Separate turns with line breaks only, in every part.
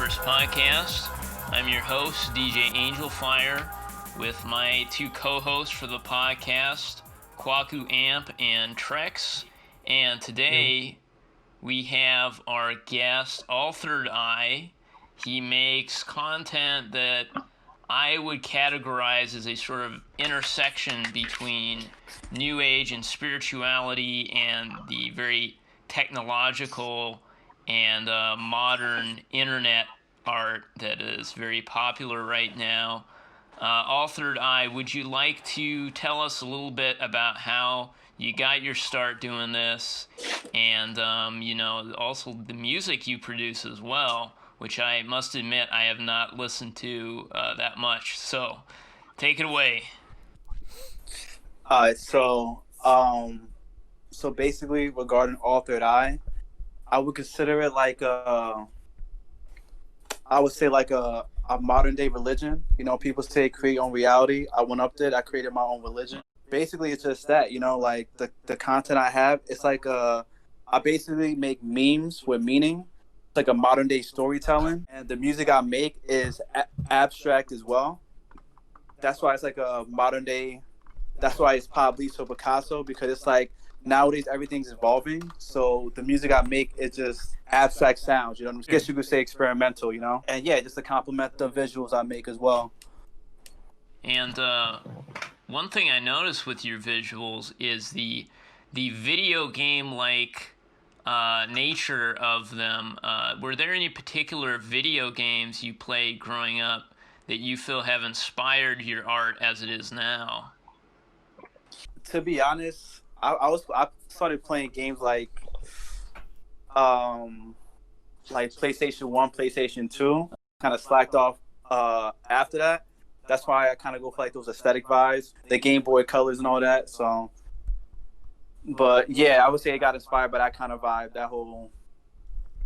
first podcast. I'm your host, DJ Angelfire, with my two co-hosts for the podcast, Kwaku Amp and Trex. And today we have our guest, AllThirdEye. He makes content that I would categorize as a sort of intersection between New Age and spirituality and the very technological and modern internet art that is very popular right now. AllThirdEye, would you like to tell us a little bit about how you got your start doing this, and also the music you produce as well, which I must admit I have not listened to that much. So, take it away.
All right, so basically, regarding AllThirdEye, I would consider it like I would say like a modern day religion. You know, people say create your own reality. I went up there, I created my own religion. Basically, it's just that, like the content I have, it's like I basically make memes with meaning. It's like a modern day storytelling, and the music I make is abstract as well. That's why it's like a modern day. That's why it's Pablo Picasso, because it's like nowadays everything's evolving. So the music I make is just abstract sounds. I guess you could say experimental. And yeah, just to complement the visuals I make as well.
And one thing I noticed with your visuals is the video game like nature of them. Were there any particular video games you played growing up that you feel have inspired your art as it is now?
To be honest, I started playing games like PlayStation 1, PlayStation 2. Kind of slacked off after that. That's why I kind of go for like those aesthetic vibes, the Game Boy colors and all that. So, but yeah, I would say I got inspired by that kind of vibe,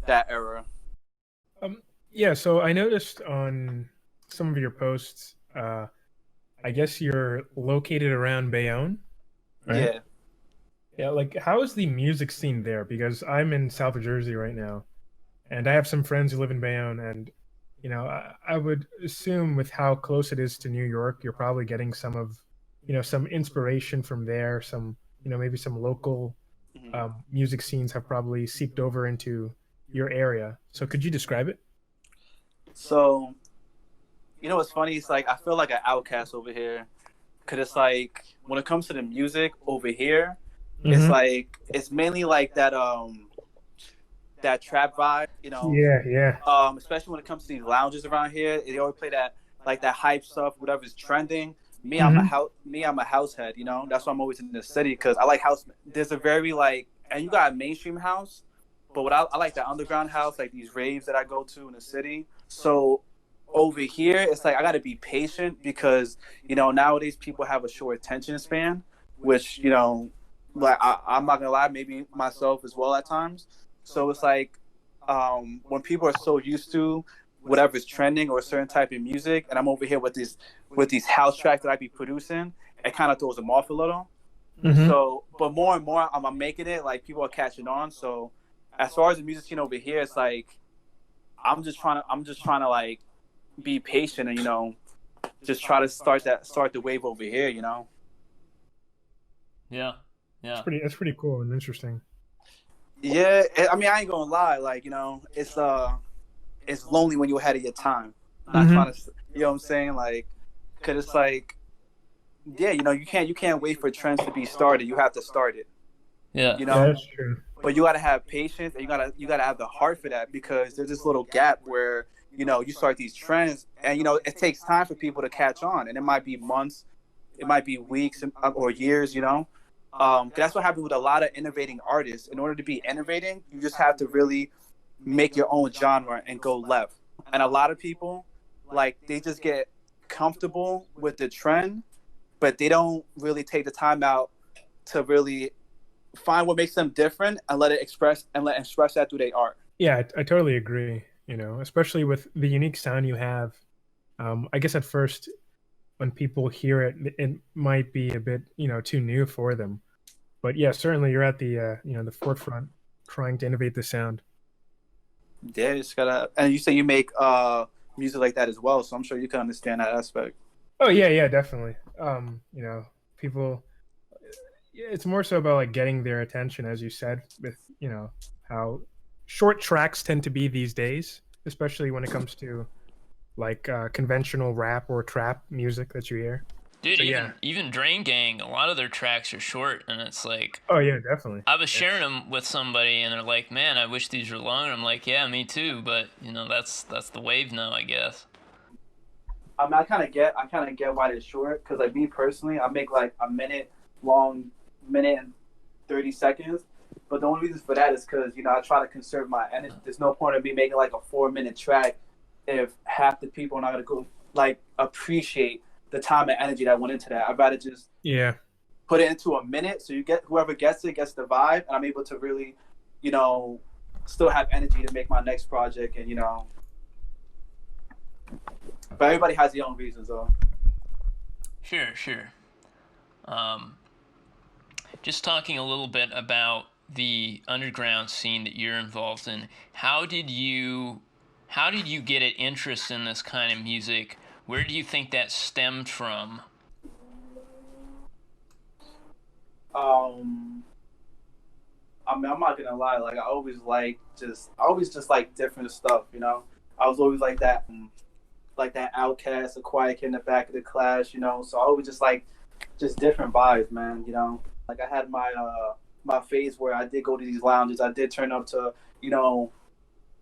that era.
Yeah, so I noticed on some of your posts, I guess you're located around Bayonne, right?
Yeah.
Yeah, like how is the music scene there? Because I'm in South Jersey right now, and I have some friends who live in Bayonne, and I would assume with how close it is to New York, you're probably getting some inspiration from there. Some, maybe some local music scenes have probably seeped over into your area. So could you describe it?
So, what's funny? It's like I feel like an outcast over here, because it's like when it comes to the music over here, it's like it's mainly like that trap vibe,
Yeah.
Especially when it comes to these lounges around here, they always play that like that hype stuff, whatever's trending. I'm a house head, That's why I'm always in the city, because I like house. There's a very and you got a mainstream house, but what I like the underground house, like these raves that I go to in the city. So over here, it's like I got to be patient, because nowadays people have a short attention span, which like I'm not gonna lie, maybe myself as well at times. So it's like when people are so used to whatever's trending or a certain type of music, and I'm over here with these house tracks that I be producing, it kind of throws them off a little. So, but more and more I'm making it, like people are catching on. So as far as the music scene over here, it's like I'm just trying to like be patient and just try to start the wave over here.
Yeah.
That's pretty cool and interesting.
Yeah, I mean, I ain't gonna lie. Like, it's lonely when you're ahead of your time. Not trying to, you know what I'm saying? Like, cause it's like, yeah, you can't wait for trends to be started. You have to start it.
Yeah.
Yeah, that's true.
But you gotta have patience, and you gotta have the heart for that, because there's this little gap where you start these trends, and it takes time for people to catch on, and it might be months, it might be weeks or years. That's what happens with a lot of innovating artists. In order to be innovating, you just have to really make your own genre and go left. And a lot of people, like, they just get comfortable with the trend, but they don't really take the time out to really find what makes them different and let express that through their art.
Yeah, I totally agree. Especially with the unique sound you have. I guess at first, when people hear it, it might be a bit, too new for them. But yeah, certainly you're at the, the forefront trying to innovate the sound.
Yeah, it's gotta. And you say you make music like that as well, so I'm sure you can understand that aspect.
Oh yeah, yeah, definitely. You know, people. Yeah, it's more so about like getting their attention, as you said, with how short tracks tend to be these days, especially when it comes to like conventional rap or trap music that you hear.
Dude,
So
even
yeah.
even Drain Gang, a lot of their tracks are short, and it's like
Oh yeah, definitely.
I was sharing
It's
them with somebody, and they're like, "Man, I wish these were longer." I'm like, "Yeah, me too," but that's the wave now, I guess.
I mean, I kind of get why they're short because, like, me personally, I make like a minute long, minute and 30 seconds. But the only reason for that is because I try to conserve my energy. There's no point of me making like a 4 minute track if half the people are not gonna go like appreciate the time and energy that went into that. I'd rather just
yeah.
put it into a minute so you get whoever gets it gets the vibe, and I'm able to really, you know, still have energy to make my next project and. But everybody has their own reasons, though.
Sure, sure. Um, just talking a little bit about the underground scene that you're involved in. How did you get an interest in this kind of music? Where do you think that stemmed from?
Um, I mean, I'm not gonna lie. Like, I always just like different stuff. I was always like that outcast, a quiet kid in the back of the class. So I always just like, just different vibes, man. Like I had my phase where I did go to these lounges. I did turn up to, you know,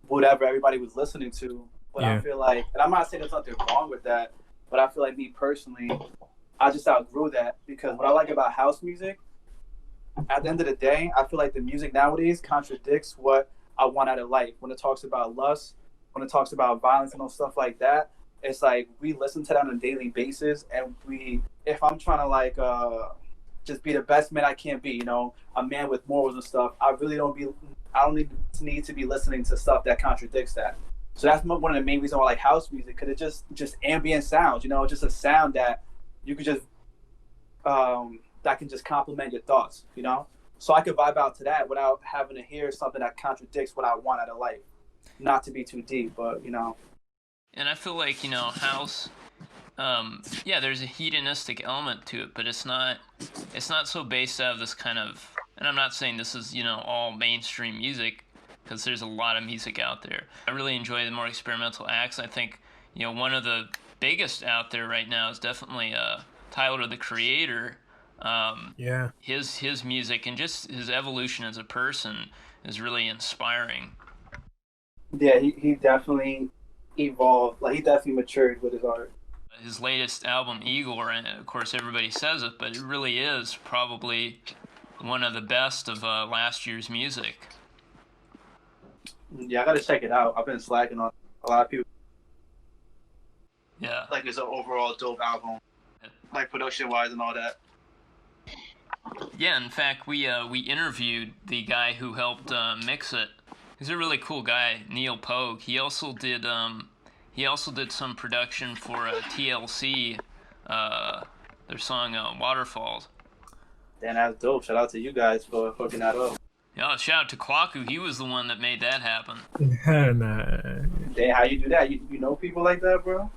whatever everybody was listening to. But I
Yeah.
feel like, and I'm not saying there's nothing wrong with that, but I feel like me personally, I just outgrew that because what I like about house music at the end of the day, I feel like the music nowadays contradicts what I want out of life. When it talks about lust, when it talks about violence and all stuff like that, it's like we listen to that on a daily basis, and if I'm trying to like just be the best man I can be, a man with morals and stuff, I don't need to be listening to stuff that contradicts that. So that's one of the main reasons why I like house music because it just ambient sounds, just a sound that you could just that can just complement your thoughts. So I could vibe out to that without having to hear something that contradicts what I want out of life. Not to be too deep, but.
And I feel like, house, yeah, there's a hedonistic element to it, but it's not so based out of this kind of, and I'm not saying this is, all mainstream music, because there's a lot of music out there. I really enjoy the more experimental acts. I think, one of the biggest out there right now is definitely Tyler, the Creator.
Yeah.
His music and just his evolution as a person is really inspiring.
Yeah, he definitely evolved. Like he definitely matured with his art.
His latest album, Igor, and of course everybody says it, but it really is probably one of the best of last year's music.
Yeah, I gotta check it out. I've been slacking on a lot of people.
Yeah.
Like it's an overall dope album, like production wise and all that.
Yeah, in fact, we interviewed the guy who helped mix it. He's a really cool guy, Neil Pogue. He also did some production for TLC, their song Waterfalls.
Damn, that's dope. Shout out to you guys for hooking that up.
Yeah, shout out to Kwaku. He was the one that made that happen.
Nah.
Damn, how you do that? You know people like that, bro?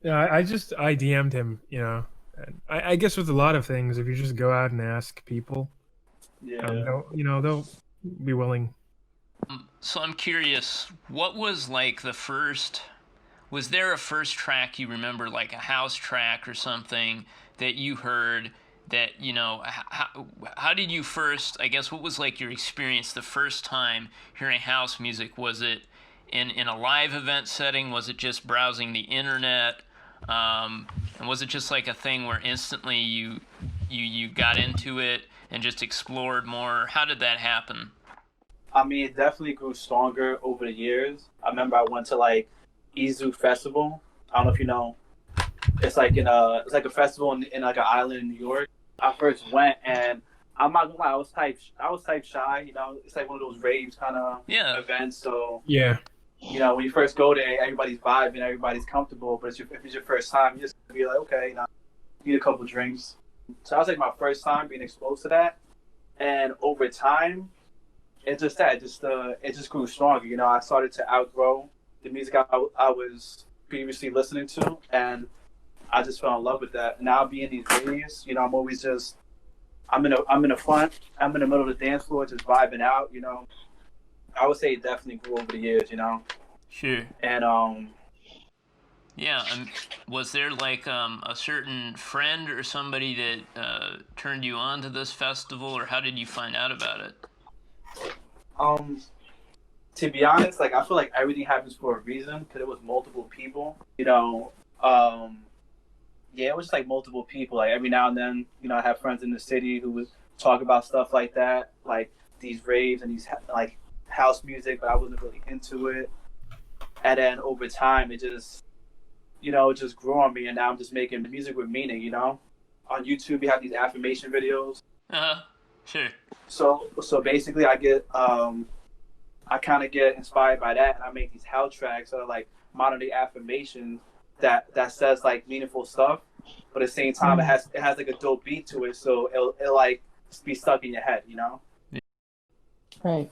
Yeah, I DM'd him, And I guess with a lot of things, if you just go out and ask people,
Yeah.
they'll be willing.
So I'm curious, what was like the first? Was there a first track you remember, like a house track or something that you heard that how did you first? I guess what was like your experience the first time hearing house music? Was it in a live event setting? Was it just browsing the internet? And was it just like a thing where instantly you got into it and just explored more? How did that happen?
I mean, it definitely grew stronger over the years. I remember I went to like Izu Festival. I don't know if you know. It's like a festival in like an island in New York. I first went and I'm not gonna lie, I was type shy. It's like one of those raves kind of events. So
Yeah.
when you first go there, everybody's vibing, everybody's comfortable. But if it's your first time, you just be like, okay, need a couple drinks. So that was like my first time being exposed to that. And over time, it's just that it just grew stronger. You know, I started to outgrow the music I was previously listening to, and I just fell in love with that. Now being these days, you know, I'm always just I'm in the front, I'm in the middle of the dance floor, just vibing out. You know, I would say it definitely grew over the years. You know,
Sure.
and
Yeah, was there like a certain friend or somebody that turned you on to this festival, or how did you find out about it?
um, to be honest, like I feel like everything happens for a reason because it was multiple people. You know, yeah, it was just like multiple people. Like every now and then, you know, I have friends in the city who would talk about stuff like that, like these raves and these like house music, but I wasn't really into it. And then over time, it just, you know, it just grew on me, and now I'm just making music with meaning. You know, on YouTube, you have these affirmation videos.
Sure.
So basically, I kind of get inspired by that, and I make these house tracks that are like modern day affirmations that says like meaningful stuff, but at the same time it has like a dope beat to it, so it'll like be stuck in your head, you know.
Right.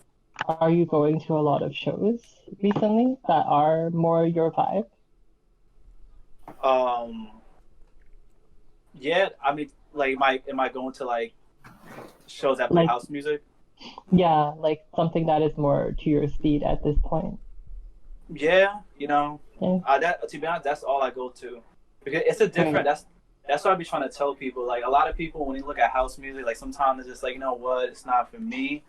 Are you going to a lot of shows recently that are more your vibe?
Yeah, I mean, like, am I going to like shows that play
Like,
house music?
yeah, like something that is more to your speed at this point.
Yeah, you know,
Yeah.
that to be honest, that's all I go to because it's a different. That's what I be trying to tell people. Like a lot of people, when you look at house music, like sometimes it's just like, you know what, it's not for me.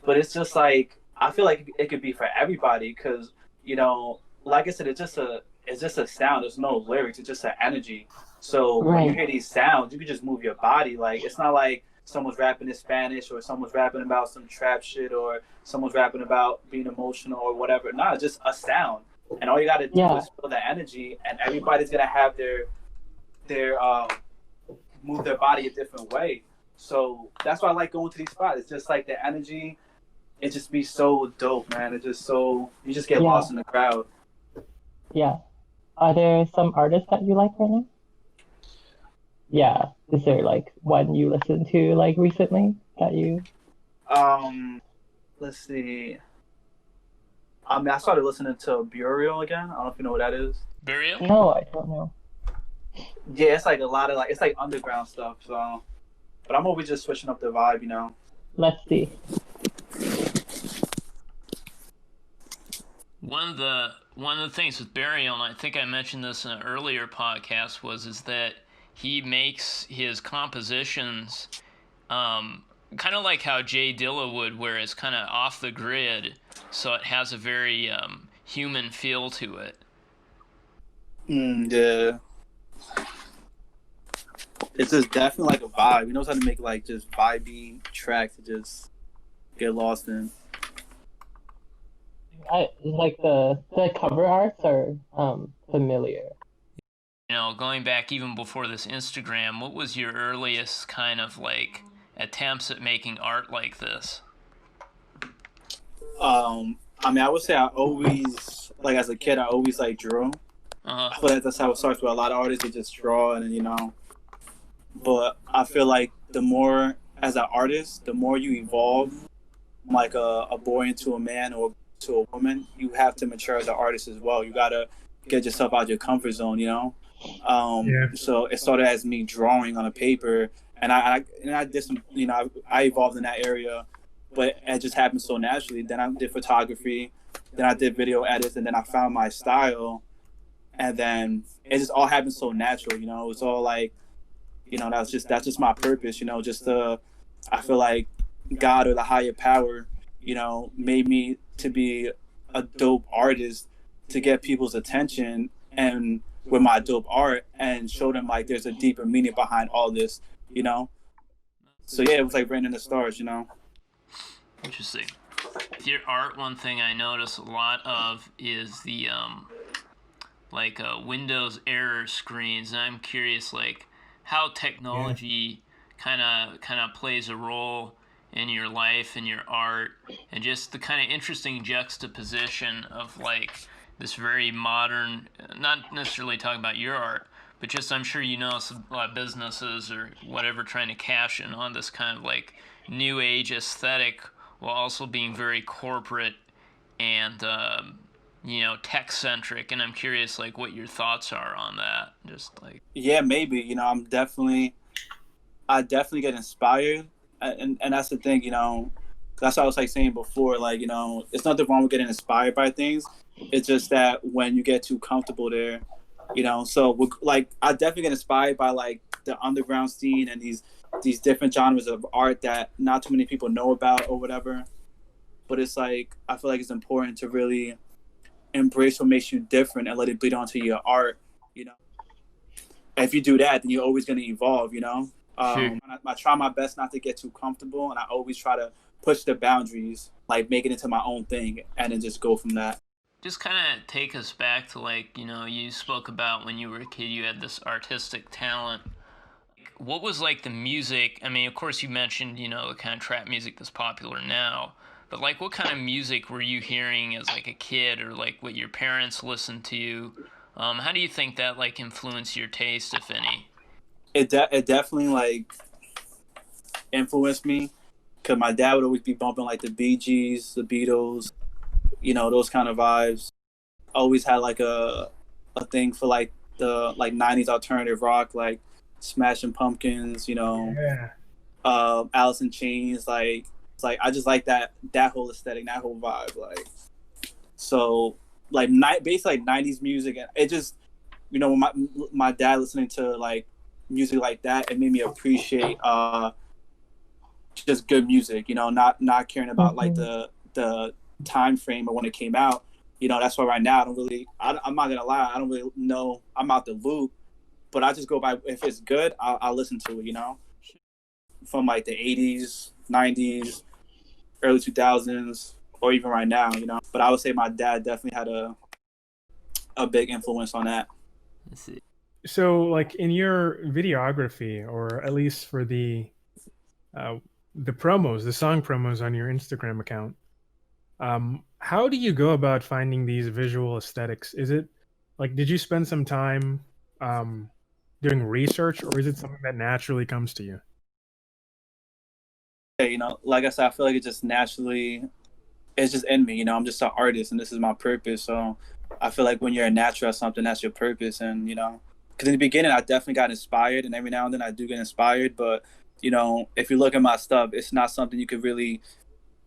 But it's just like I feel like it could be for everybody because you know, like I said, it's just a sound. There's no lyrics. It's just an energy. So when you
Right.
hear these sounds, you can just move your body. Like it's not like someone's rapping in Spanish or someone's rapping about some trap shit or someone's rapping about being emotional or whatever. No, it's just a sound, and all you got to do
Yeah.
is feel the energy, and everybody's gonna have their move their body a different way. So that's why I like going to these spots. It's just like the energy. It just be so dope, man. It's just so you just get
Yeah.
lost in the crowd.
Yeah. Are there some artists that you like right now? Yeah. Is there like one you listened to like recently that you?
Let's see. I mean, I started listening to Burial again. I don't know if you know what that is.
Burial?
No, I don't know.
Yeah, it's like a lot of like it's like underground stuff. So, but I'm always just switching up the vibe, you know.
Let's see.
One of the things with Burial, and I think I mentioned this in an earlier podcast, is that he makes his compositions kind of like how Jay Dilla would, where it's kind of off the grid, so it has a very human feel to it.
Yeah. It's just definitely like a vibe. He knows how to make like just vibey tracks to just get lost in.
Like the cover arts are familiar.
You know, going back even before this Instagram, what was your earliest kind of like attempts at making art like this?
I mean, I would say I always like as a kid, I always like drew. I feel like that's how it starts with a lot of artists. They just draw and you know. But I feel like the more as an artist, the more you evolve, like a boy into a man or to a woman, you have to mature as an artist as well. You gotta get yourself out of your comfort zone, you know. So it started as me drawing on a paper, and I did some, you know, I evolved in that area, but it just happened so naturally. Then I did photography, then I did video edits, and then I found my style, and then it just all happened so natural, you know. It's all like, you know, that's just my purpose, you know. I feel like God or the higher power, you know, made me to be a dope artist to get people's attention and with my dope art and show them like there's a deeper meaning behind all this, you know. So yeah, it was like written in the stars, you know.
Interesting. With your art, one thing I notice a lot of is the Windows error screens, and I'm curious like how technology kind of plays a role in your life and your art, and just the kind of interesting juxtaposition of like this very modern, not necessarily talking about your art, but just I'm sure you know a lot of businesses or whatever trying to cash in on this kind of like new age aesthetic while also being very corporate and tech centric. And I'm curious, like, what your thoughts are on that. Just like,
Yeah, maybe. I definitely get inspired, and that's the thing. That's what I was like saying before. Like, it's nothing wrong with getting inspired by things. It's just that when you get too comfortable there, So like, I definitely get inspired by like the underground scene and these different genres of art that not too many people know about or whatever. But it's like, I feel like it's important to really embrace what makes you different and let it bleed onto your art. And if you do that, then you're always going to evolve.
Sure.
I try my best not to get too comfortable, and I always try to push the boundaries, like make it into my own thing, and then just go from that.
Just kind of take us back to, like, you spoke about when you were a kid, you had this artistic talent. What was like the music? I mean, of course, you mentioned, the kind of trap music that's popular now, but like, what kind of music were you hearing as like a kid, or like what your parents listened to? How do you think that like influenced your taste, if any?
It definitely like influenced me, because my dad would always be bumping like the Bee Gees, the Beatles, those kind of vibes. Always had like a thing for like the like '90s alternative rock, like Smashing Pumpkins,
Yeah.
Alice in Chains. Like, it's like I just like that whole aesthetic, that whole vibe. Like, so like basically like '90s music, and it just when my dad listening to like music like that, it made me appreciate just good music. Not caring about like the time frame of when it came out. That's why right now I'm not gonna lie, I don't really know. I'm out the loop, but I just go by, if it's good, I'll listen to it. From like the '80s, '90s, early 2000s, or even right now. But I would say my dad definitely had a big influence on that.
Let's see.
So, like in your videography, or at least for uh, the promos, the song promos on your Instagram account, how do you go about finding these visual aesthetics? Is it like, did you spend some time um, doing research, or is it something that naturally comes to you?
Yeah, like I said, I feel like it just naturally, it's just in me. I'm just an artist, and this is my purpose. So I feel like when you're a natural at something, that's your purpose. And because in the beginning, I definitely got inspired, and every now and then I do get inspired. But if you look at my stuff, it's not something you could really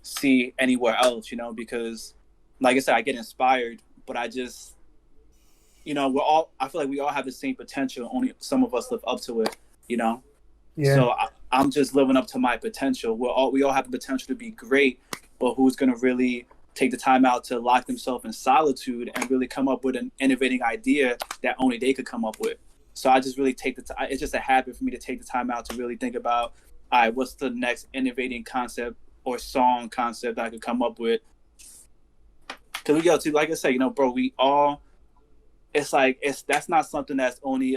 see anywhere else. Because like I said, I get inspired, but I just, I feel like we all have the same potential. Only some of us live up to it.
Yeah.
So I'm just living up to my potential. We all have the potential to be great, but who's going to really take the time out to lock themselves in solitude and really come up with an innovating idea that only they could come up with? So I just really take it's just a habit for me to take the time out to really think about, all right, what's the next innovating concept or song concept that I could come up with? Because we go to, like I said, bro, we all, that's not something that's only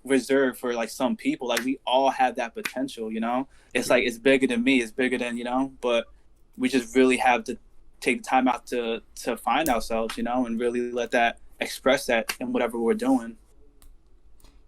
reserved for like some people. Like, we all have that potential. It's like, it's bigger than me, it's bigger than, but we just really have to take the time out to find ourselves, and really let that express that in whatever we're doing.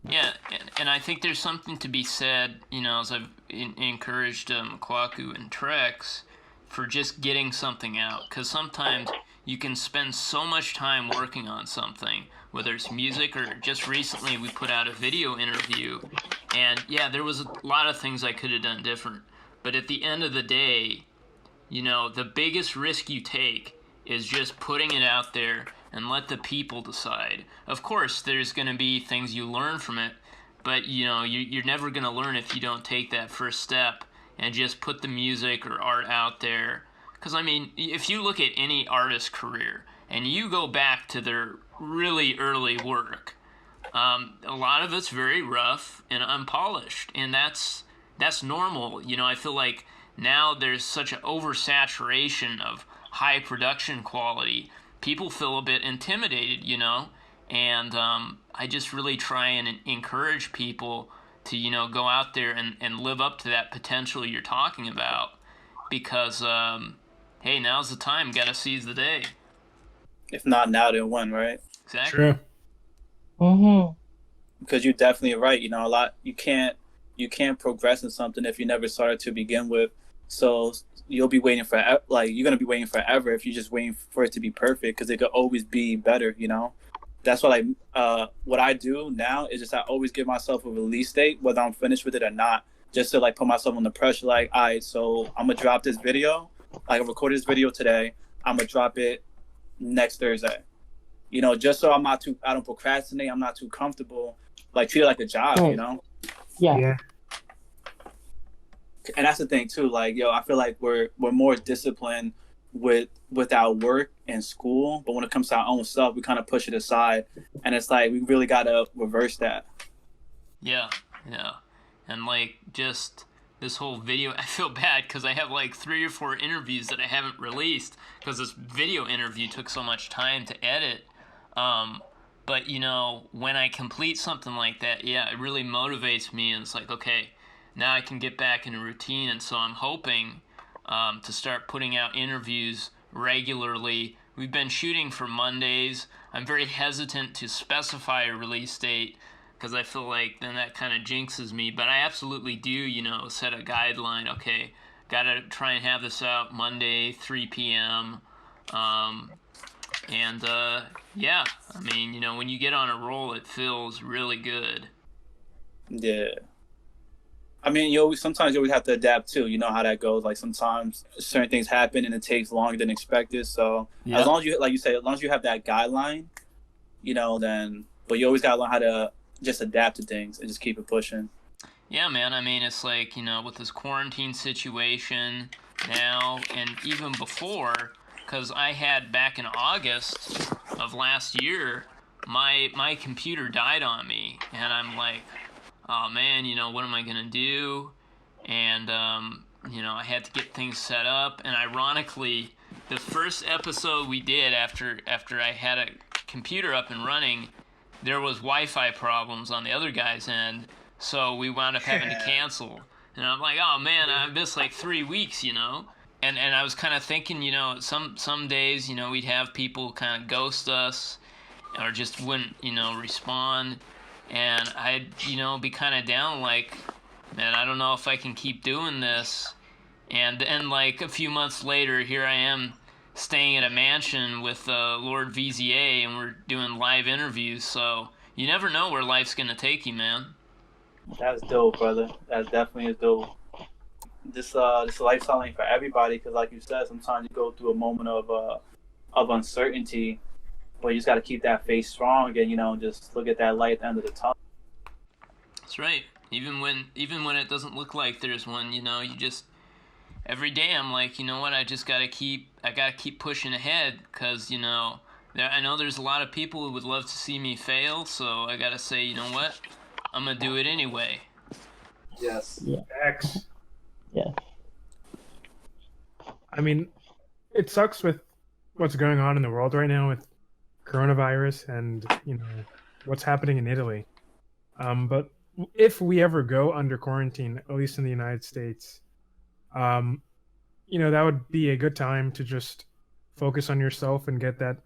Yeah, and I think there's something to be said, as I've encouraged Kwaku and Trex, for just getting something out. Because sometimes you can spend so much time working on something, whether it's music, or just recently we put out a video interview, and yeah, there was a lot of things I could have done different. But at the end of the day, the biggest risk you take is just putting it out there and let the people decide. Of course, there's going to be things you learn from it, but you're never going to learn if you don't take that first step and just put the music or art out there. Because, I mean, if you look at any artist's career and you go back to their really early work, a lot of it's very rough and unpolished, and that's normal. I feel like now there's such an oversaturation of high production quality. People feel a bit intimidated, and I just really try and encourage people to, go out there and live up to that potential you're talking about, because, hey, now's the time, gotta seize the day.
If not now, then when, right?
Exactly.
True.
Mm-hmm.
Because you're definitely right. A lot, you can't progress in something if you never started to begin with. So you'll be waiting for like you're gonna be waiting forever if you're just waiting for it to be perfect because it could always be better. That's what what I do now is just I always give myself a release date whether I'm finished with it or not, just to like put myself under pressure. Like, all right, so I'm gonna drop this video. Like I recorded this video today. I'm gonna drop it next Thursday. Just so I don't procrastinate. I'm not too comfortable. Like treat it like a job.
Right. Yeah.
And that's the thing too. Like, I feel like we're more disciplined with our work and school, but when it comes to our own stuff, we kind of push it aside, and it's like we really gotta reverse that.
Yeah, and like just this whole video, I feel bad because I have like 3 or 4 interviews that I haven't released because this video interview took so much time to edit. But when I complete something like that, it really motivates me, and it's like, okay, now I can get back in a routine. And so I'm hoping to start putting out interviews regularly. We've been shooting for Mondays. I'm very hesitant to specify a release date because I feel like then that kind of jinxes me. But I absolutely do, set a guideline. Okay, got to try and have this out Monday, 3 p.m. I mean, when you get on a roll, it feels really good.
Yeah. I mean, sometimes you always have to adapt too. You know how that goes. Like sometimes certain things happen and it takes longer than expected. So as long as you, like you say, as long as you have that guideline, then, but you always gotta learn how to just adapt to things and just keep it pushing.
Yeah, man. I mean, it's like, with this quarantine situation now and even before, because I had back in August of last year, my computer died on me, and I'm like, oh man, what am I gonna do? And I had to get things set up. And ironically, the first episode we did after I had a computer up and running, there was Wi-Fi problems on the other guy's end, so we wound up having to cancel. And I'm like, oh man, I missed like 3 weeks, And I was kind of thinking, some days, we'd have people kind of ghost us or just wouldn't, respond. And I'd, be kind of down like, man, I don't know if I can keep doing this. And then like a few months later, here I am staying at a mansion with Lord VZA, and we're doing live interviews. So you never know where life's going to take you, man.
That's dope, brother. That definitely is dope. This lifestyle ain't for everybody because, like you said, sometimes you go through a moment of uncertainty, but you just got to keep that faith strong and just look at that light at the end of the tunnel.
That's right. Even when it doesn't look like there's one, you just every day I'm like, you know what? I gotta keep pushing ahead because I know there's a lot of people who would love to see me fail, so I gotta say, you know what? I'm gonna do it anyway.
Yes.
Yeah.
X.
Yes.
I mean, it sucks with what's going on in the world right now with coronavirus and what's happening in Italy. But if we ever go under quarantine, at least in the United States, that would be a good time to just focus on yourself and get that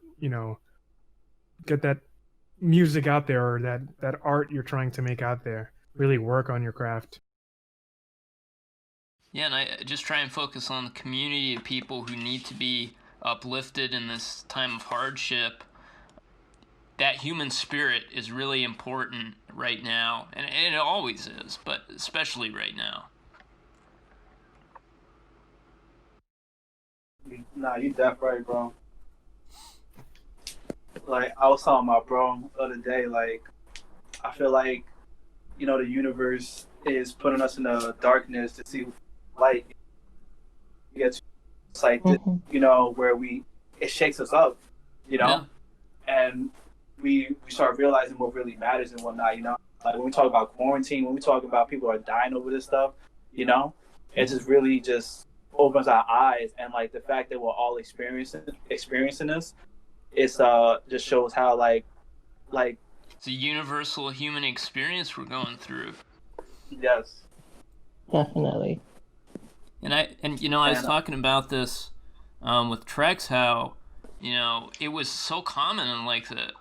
music out there, or that art you're trying to make out there. Really work on your craft.
Yeah, and I just try and focus on the community of people who need to be uplifted in this time of hardship. That human spirit is really important right now, and it always is, but especially right now.
Nah, you definitely right, bro. Like, I was talking about, bro, the other day, like, I feel like, the universe is putting us in the darkness to see light. You get to, it's like, where it shakes us up,
Yeah.
and we start realizing what really matters and whatnot, Like, when we talk about quarantine, when we talk about people are dying over this stuff, it just really just opens our eyes. And, like, the fact that we're all experiencing this, it's just shows how, like
It's a universal human experience we're going through.
Yes.
Definitely.
And I was talking about this with Trex, how it was so common in like the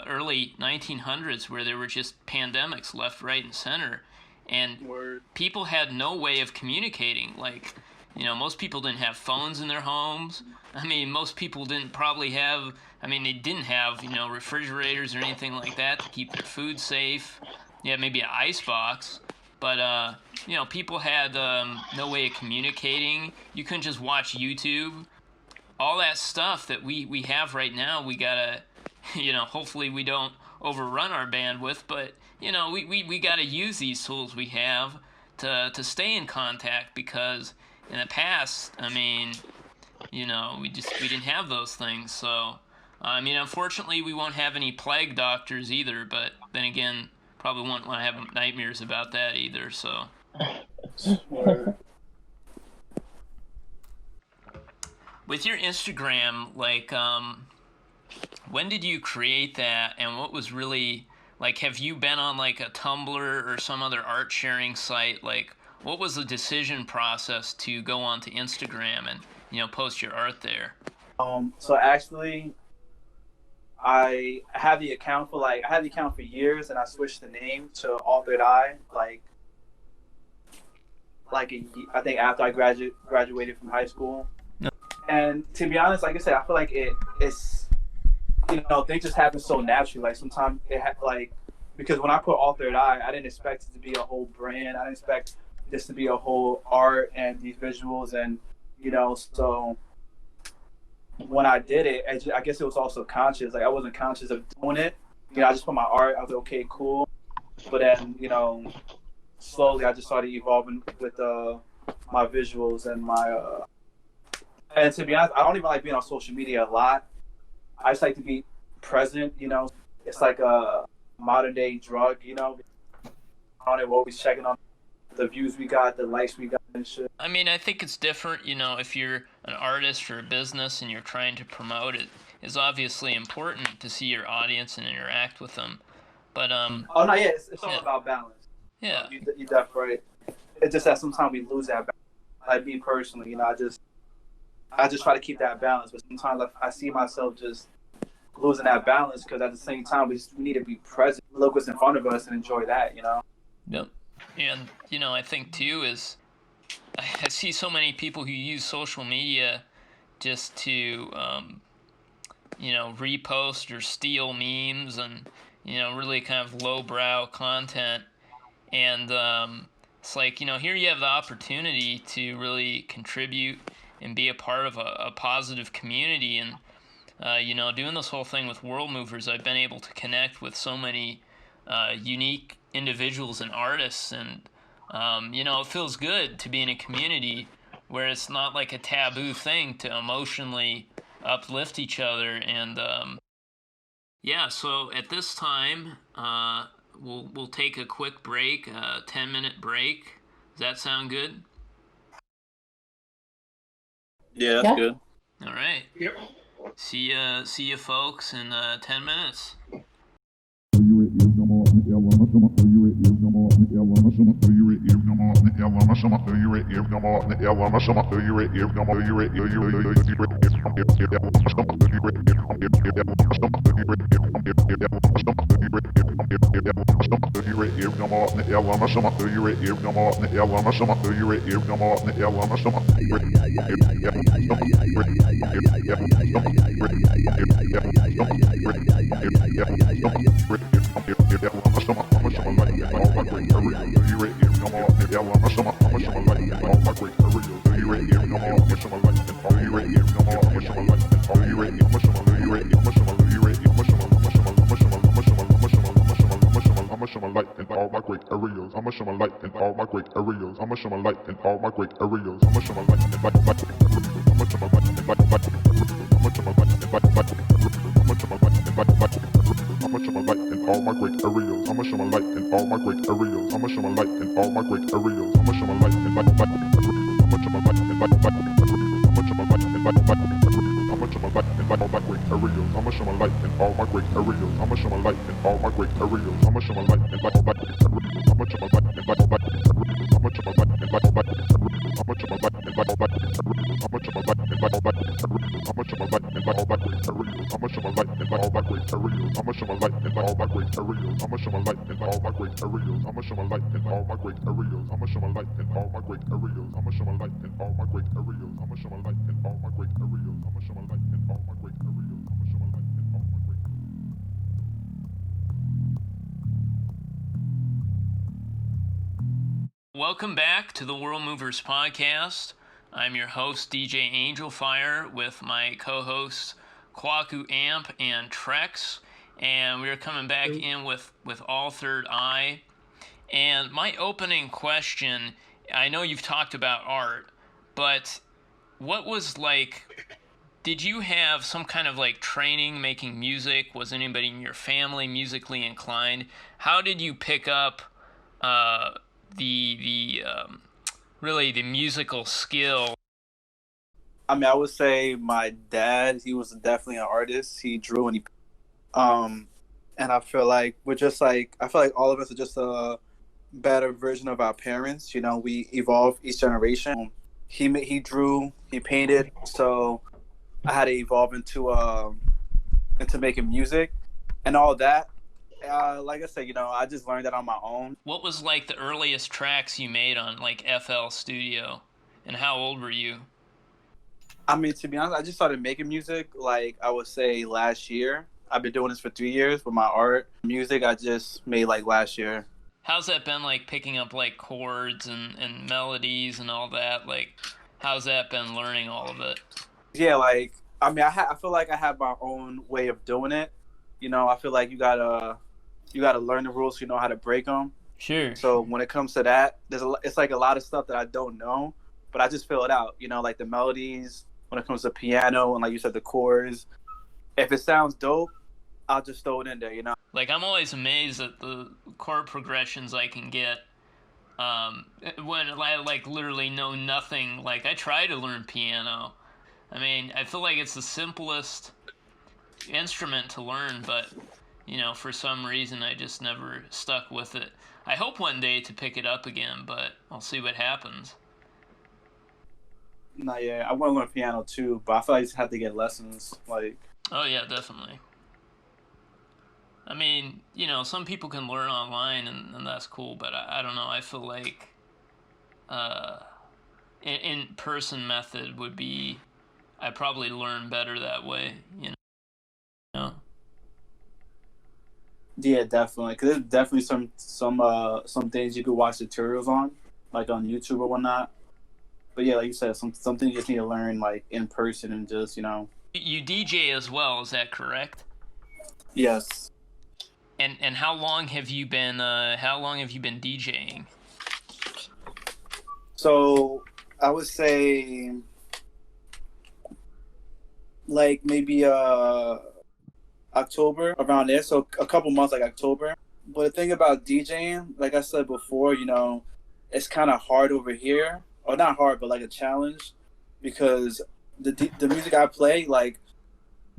early 1900s where there were just pandemics left, right, and center, and people had no way of communicating. Like, most people didn't have phones in their homes. I mean, most people didn't probably have, they didn't have, refrigerators or anything like that to keep their food safe. Yeah, maybe an ice box. But, people had no way of communicating. You couldn't just watch YouTube. All that stuff that we have right now, we gotta, hopefully we don't overrun our bandwidth, but, we gotta use these tools we have to stay in contact, because in the past, we didn't have those things. So, unfortunately, we won't have any plague doctors either, but then again, probably won't want to have nightmares about that either, so. With your Instagram, when did you create that, and what was really, have you been on, a Tumblr or some other art sharing site? What was the decision process to go onto Instagram and, post your art there?
So actually, I had the account for years, and I switched the name to AllThirdEye, I think after I graduated from high school.
No.
And to be honest, like I said, I feel like it's things just happen so naturally. Sometimes because when I put AllThirdEye, I didn't expect it to be a whole brand. I didn't expect this to be a whole art and these visuals, and so when I did it, I guess it was also conscious. I wasn't conscious of doing it. I just put my art. I was like, okay, cool. But then, slowly I just started evolving with my visuals and my. And to be honest, I don't even like being on social media a lot. I just like to be present. It's like a modern day drug. On it, we're always checking on the views we got, the likes we got, and shit.
I think it's different, if you're an artist or a business and you're trying to promote it, it's obviously important to see your audience and interact with them. But
oh no, yeah, it's all about balance.
Yeah,
you're definitely right. It's just that sometimes we lose that balance. Like me personally, I just try to keep that balance, but sometimes I see myself just losing that balance, because at the same time we need to be present, look what's in front of us, and enjoy that.
Yep. And, I think, too, is I see so many people who use social media just to, repost or steal memes and, really kind of lowbrow content. And it's here you have the opportunity to really contribute and be a part of a positive community. And, doing this whole thing with World Movers, I've been able to connect with so many unique individuals and artists, and it feels good to be in a community where it's not like a taboo thing to emotionally uplift each other. And so at this time we'll take a quick break, a 10-minute break. Does that sound good?
Yeah, that's good.
All right.
Yep.
See ya folks in 10 minutes. I'ma show my light in all my great areas. I'ma show my light in all my great areas. I'ma show my light in I'ma show my light in I'ma show my light in I'ma show my light in all my great areas. I'ma show my light in all my great areas. I'ma show my light in all my great areas. I'ma show my light in I'ma show my light in I'ma show my light in all my great areas.
areas. I'ma show my light in all my great areas. I'ma show my light in all my great areas. I'ma show my light in all my great areas. I'ma show my light in all my great areas. I'ma show my light in all my great areas. I'ma show my light in all my great areas. I'ma show my light in all my great areas. I'ma show my light in all my great areas. I'ma show my light in all my great areas. I'ma show my light in all my great areas. I'ma show my light in all my great areas. I'ma show my light in all my great areas. I'ma show my light in all my great areas. I'ma show my light in all my great areas. I'ma show my light in all my great areas. I'ma show my light in all my great areas. I'ma show my light in all my great areas.
Welcome back to the World Movers Podcast. I'm your host, DJ Angelfire, with my co-hosts, Kwaku Amp and Trex. And we're coming back in with AllThirdEye. And my opening question, I know you've talked about art, but what was like, did you have some kind of like training making music? Was anybody in your family musically inclined? How did you pick up really the musical skill?
I mean, I would say my dad, he was definitely an artist. He drew and and I feel like all of us are just a better version of our parents. You know, we evolve each generation. He drew, he painted, so I had to evolve into making music and all that. Like I said, you know, I just learned that on my own.
What was like the earliest tracks you made on like FL Studio, and how old were you?
I mean, to be honest, I just started making music, like, I would say last year. I've been doing this for 3 years with my art. Music I just made, like, last year.
How's that been, like, picking up, like, chords and melodies and all that? Like, how's that been, learning all of it?
Yeah, like, I mean, I feel like I have my own way of doing it. You know, I feel like you gotta learn the rules so you know how to break them.
Sure.
So when it comes to that, it's like a lot of stuff that I don't know, but I just feel it out. You know, like the melodies, when it comes to piano and like you said, the chords. If it sounds dope, I'll just throw it in there, you know?
Like, I'm always amazed at the chord progressions I can get when I, like, literally know nothing. Like, I try to learn piano. I mean, I feel like it's the simplest instrument to learn, but, you know, for some reason I just never stuck with it. I hope one day to pick it up again, but I'll see what happens.
Not yet. I want to learn piano too, but I feel like I just have to get lessons. Like,
oh yeah, definitely. I mean, you know, some people can learn online, and that's cool, but I don't know. I feel like in-person method would be, I probably learn better that way, you know?
Yeah, definitely. Because there's definitely some things you could watch tutorials on, like on YouTube or whatnot. But yeah, like you said, some things you just need to learn like in person and just, you know.
You DJ as well, is that correct?
Yes.
And how long have you been DJing?
So I would say like maybe October, around there. So a couple months, like October. But the thing about DJing, like I said before, you know, it's kind of hard over here. Or not hard, but like a challenge, because the music I play, like,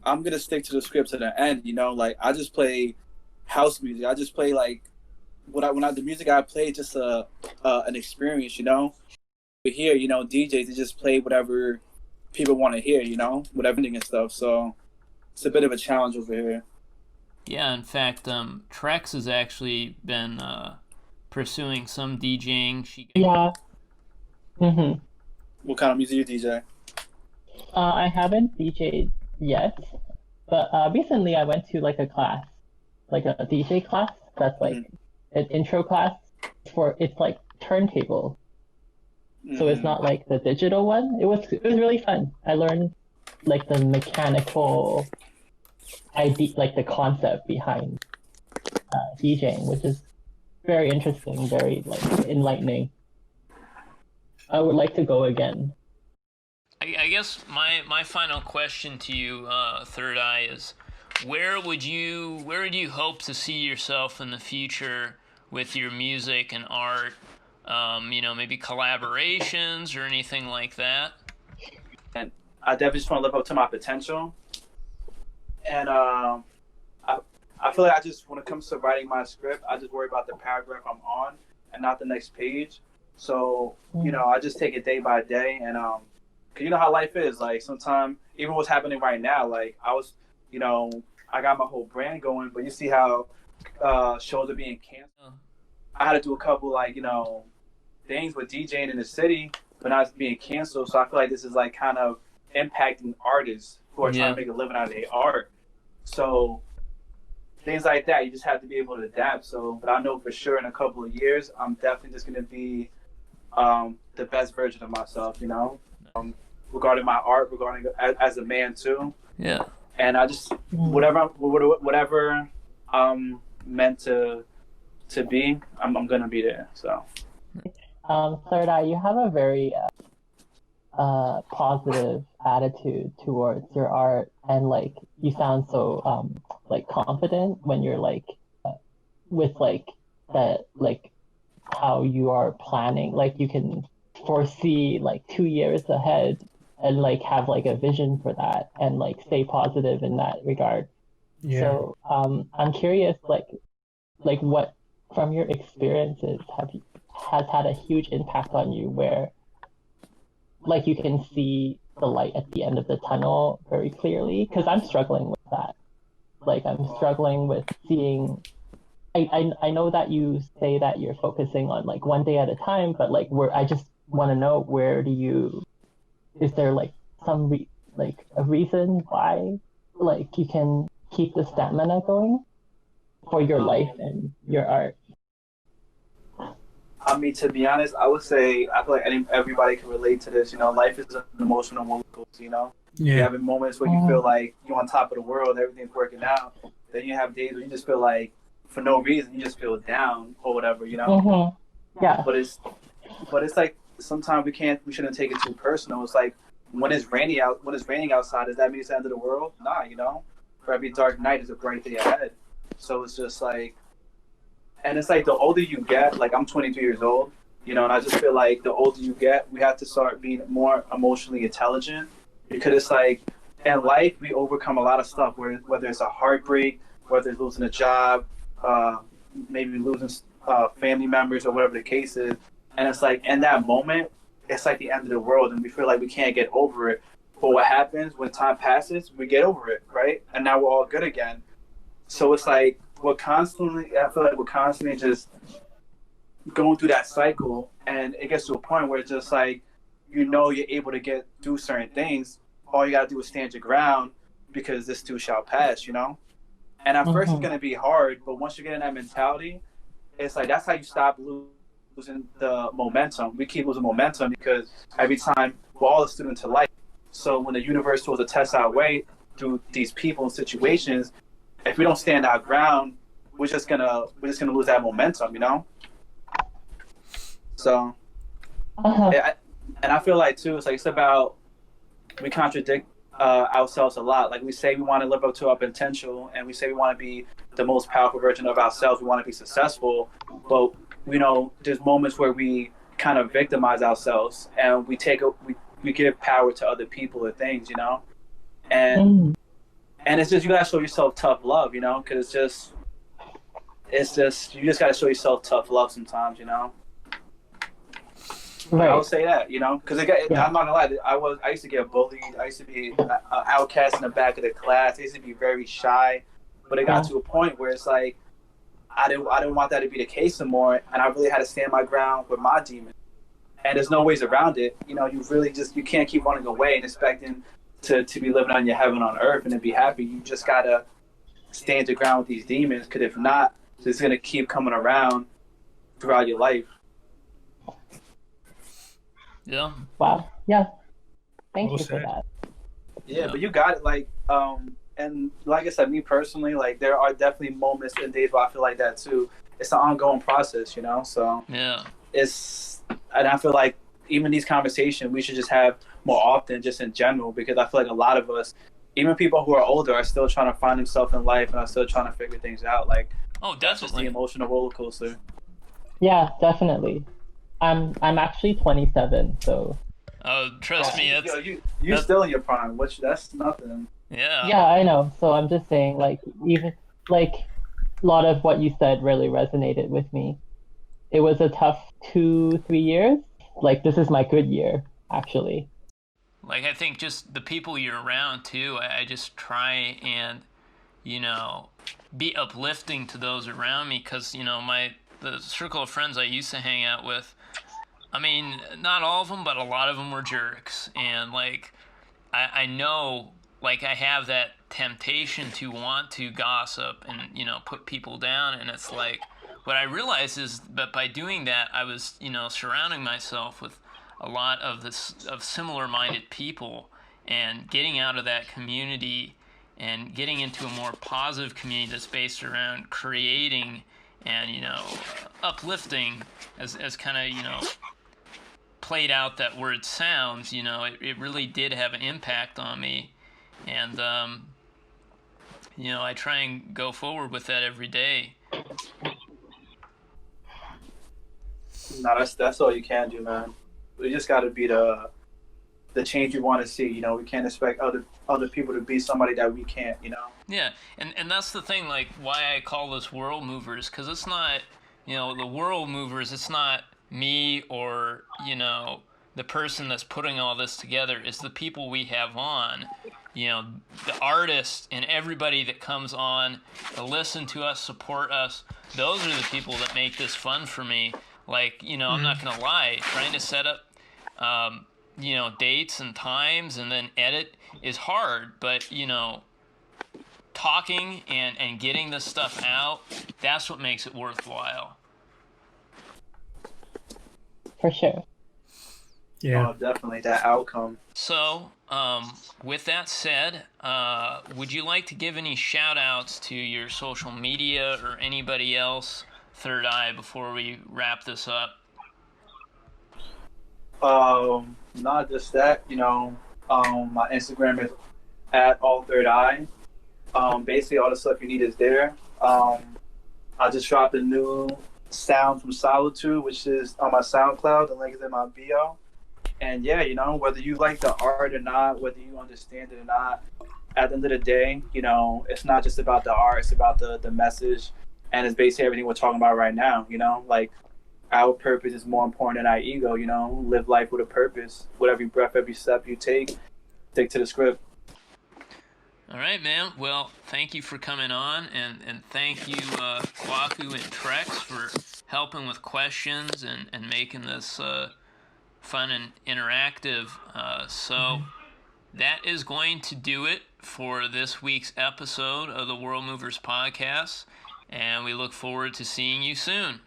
I'm gonna stick to the script to the end. You know, like I just play house music. I just play like the music I play, just an experience. You know, but here, you know, DJs they just play whatever people want to hear. You know, whatever and stuff. So it's a bit of a challenge over here.
Yeah, in fact, Trex has actually been pursuing some DJing.
Yeah. Mm-hmm.
What kind of music you DJ?
I haven't DJed yet, but recently I went to like a class, like a DJ class. That's like an intro class it's like turntable. So it's not like the digital one. It was really fun. I learned like the mechanical idea, like the concept behind DJing, which is very interesting, very like enlightening. I would like to go again.
I guess my final question to you, Third Eye, is where would you hope to see yourself in the future with your music and art? You know, maybe collaborations or anything like that?
And I definitely just want to live up to my potential. And I feel like I just, when it comes to writing my script, I just worry about the paragraph I'm on and not the next page. So, you know, I just take it day by day. And, cause you know how life is. Like, sometimes, even what's happening right now, like, I was, you know, I got my whole brand going, but you see how shows are being canceled. I had to do a couple, like, you know, things with DJing in the city, but not being canceled. So I feel like this is, like, kind of impacting artists who are trying to make a living out of their art. So things like that, you just have to be able to adapt. So, but I know for sure in a couple of years, I'm definitely just going to be the best version of myself, you know, regarding my art, regarding as a man too.
Yeah.
And I just, whatever I'm meant to be, I'm going to be there. So.
Third Eye, you have a very positive attitude towards your art, and like you sound so like confident when you're like with like that, like how you are planning, like you can foresee like 2 years ahead and like have like a vision for that and like stay positive in that regard.
Yeah.
So I'm curious, like what from your experiences has had a huge impact on you, where like you can see the light at the end of the tunnel very clearly? Because I'm struggling with that. Like I'm struggling with seeing. I know that you say that you're focusing on like one day at a time, but like I just want to know, where do you? Is there like some like a reason why like you can keep the stamina going for your life and your art?
I mean, to be honest, I would say I feel like everybody can relate to this. You know, life is an emotional roller coaster. You know, you have moments where you feel like you're on top of the world, everything's working out. Then you have days where you just feel like, for no reason, you just feel down or whatever. You know.
Yeah.
But it's like sometimes we shouldn't take it too personal. It's like when it's raining outside, does that mean it's the end of the world? Nah, you know. For every dark night is a bright day ahead. So it's just like. And it's like the older you get, like I'm 22 years old, you know, and I just feel like the older you get, we have to start being more emotionally intelligent, because it's like in life, we overcome a lot of stuff, whether it's a heartbreak, whether it's losing a job, maybe losing family members or whatever the case is. And it's like in that moment, it's like the end of the world and we feel like we can't get over it. But what happens when time passes, we get over it, right? And now we're all good again. So it's like, I feel like we're constantly just going through that cycle, and it gets to a point where it's just like, you know, you're able to do certain things. All you gotta do is stand your ground, because this too shall pass, you know? And at first it's gonna be hard, but once you get in that mentality, it's like, that's how you stop losing the momentum. We keep losing momentum because every time we're all a student to life. So when the universe throws a test our way through these people and situations, if we don't stand our ground, we're just gonna lose that momentum, you know. So, and I feel like too, it's about, we contradict ourselves a lot. Like we say we want to live up to our potential, and we say we want to be the most powerful version of ourselves. We want to be successful, but you know, there's moments where we kind of victimize ourselves, and we give power to other people or things, you know, and. And it's just, you gotta show yourself tough love, you know, because you just gotta show yourself tough love sometimes, you know. Right. I would say that, you know, because I'm not gonna lie, I used to get bullied. I used to be an outcast in the back of the class. I used to be very shy, but it got to a point where it's like I didn't want that to be the case anymore, and I really had to stand my ground with my demons. And there's no ways around it, you know. You can't keep running away and expecting to be living on your heaven on earth and to be happy. You just gotta stand your ground with these demons, because if not, it's gonna keep coming around throughout your life.
Yeah.
Wow. Yeah. Thank you for that.
Yeah, but you got it. Like, and like I said, me personally, like there are definitely moments and days where I feel like that too. It's an ongoing process, you know. So
yeah,
and I feel like even these conversations we should just have more often, just in general, because I feel like a lot of us, even people who are older, are still trying to find themselves in life and are still trying to figure things out. Like, that's just the emotional roller coaster.
Yeah, definitely. I'm actually 27, so.
Oh, trust me,
you're still in your prime, which that's nothing.
Yeah.
Yeah, I know. So I'm just saying, like, even like a lot of what you said really resonated with me. It was a tough 2, 3 years. Like, this is my good year, actually.
Like, I think just the people you're around too, I just try and, you know, be uplifting to those around me because, the circle of friends I used to hang out with, I mean, not all of them, but a lot of them were jerks. And, like, I know, like, I have that temptation to want to gossip and, put people down. And it's like, what I realized is that by doing that, I was, surrounding myself with a lot of of similar-minded people and getting out of that community and getting into a more positive community that's based around creating and, uplifting as kind of, played out that word sounds, it really did have an impact on me. And, I try and go forward with that every day.
No, that's all you can do, man. We just got to be the change we want to see. We can't expect other people to be somebody that we can't.
Yeah, and that's the thing, like, why I call this World Movers, because it's not, the World Movers, it's not me or, the person that's putting all this together. It's the people we have on, the artists and everybody that comes on to listen to us, support us. Those are the people that make this fun for me. Like, I'm not going to lie, trying to set up, dates and times and then edit is hard, but, talking and getting this stuff out, that's what makes it worthwhile.
For sure.
Yeah.
Oh, definitely that outcome.
So, with that said, would you like to give any shout outs to your social media or anybody else, Third Eye, before we wrap this up?
Not just that, my Instagram is at AllThirdEye. Basically all the stuff you need is there. I just dropped a new sound from Solitude, which is on my SoundCloud. The link is in my bio. And yeah, whether you like the art or not, whether you understand it or not, at the end of the day, it's not just about the art, it's about the message. And it's basically everything we're talking about right now, like our purpose is more important than our ego, live life with a purpose. With every breath, every step you take, stick to the script.
All right, man. Well, thank you for coming on, and thank you, Kwaku and Trex, for helping with questions and making this fun and interactive. So that is going to do it for this week's episode of the World Movers Podcast, and we look forward to seeing you soon.